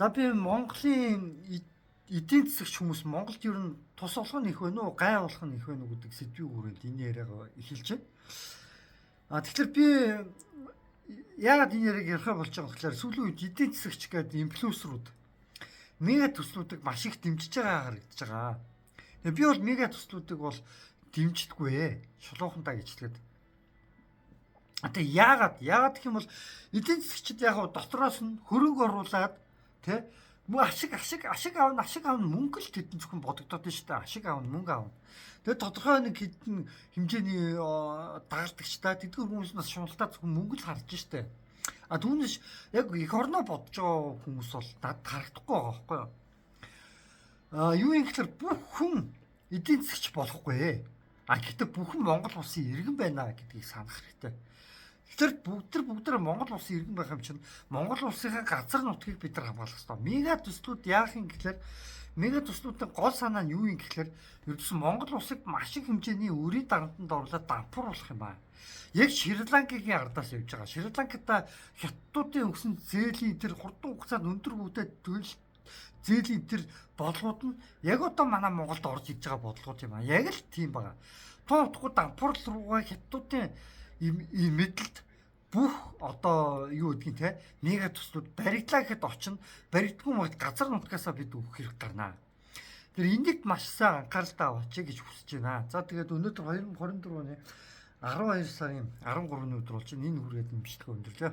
За би Монголын эдийн засагч хүмүүс Монголд ер нь тус олох нь их байна уу, гай болох нь их байна уу гэдэг сэдвийг хүрээд энэ яриагаа эхэлж байна. Тэгэхээр би яагаад энэ яриаг ярих болж байгаа гэхээр сүүлийн үед эдийн засагч гэдэг инфлюенсерүүд мега төслүүдийг маш их дэмжиж байгаа харагдаж байгаа. Тэгээ би бол мега төслүүдийг бол дэмждэггүй ээ. Шулуухантаа гэж хэлгээд. Тэгээ яагаад гэх юм бол эдийн засагчид яг дотроос нь хөрөнгө оруулаад тэ ашиг аавна мөнгө л тэдэн зөвхөн бодогдоод байна шүү дээ. Ашиг аавна мөнгө аавна. Тэгээ тодорхой нэг хэдэн хэмжээний дагалдагчдаа тэдгээр хүмүүсээс шуналтаа зөвхөн мөнгө л харж штэ. Түүнээс яг эх орноо бодож байгаа хүмүүс бол надад харагдахгүй байгаа байхгүй юу? Юу юм гэхээр бүх хүн эдийн засагч болохгүй. Гэхдээ бүхэн Монгол улсын иргэн байна гэдгийг санах хэрэгтэй. Тэгэхээр бүгд Монгол улсын иргэн байх юм чинь Монгол улсынхаа газар нутгийг бид нар хамгаалах хэрэгтэй. Мега төслүүд яах юм гэхээр мега төслүүдийн гол санаа нь юу юм гэхээр ердөөс Монгол улсыг маш их хэмжээний өрийн дарамтанд оруулаад дампууруулах юм аа. Яг Шри-Ланкийн ардаас явж байгаа. Шри-Ланката хятадуудын өгсөн зээлийн тэр хурдан хугацаанд өндөр бүтэд зээлийн тэр бодлогууд нь яг одоо манай Монголд орж иж байгаа бодлогууд юм аа. Яг л тийм байгаа. Тутахгүй дампуурал руугаа хятадуудын мэдлэлд бүх одоо юу гэдгийг те мега төслүүд баригдлаа гэхэд очино. Баригдгүй мод газар нутгаасаа бид өгөх хэрэг гарнаа. Тэр энийг маш сайн анхааралтай аваач гэж хүсэж байна. За тэгээд өнөөдөр 2024 оны 12 сарын 13-ны өдөр болж энэ хүрээд нэмжлэг өндөрлөө.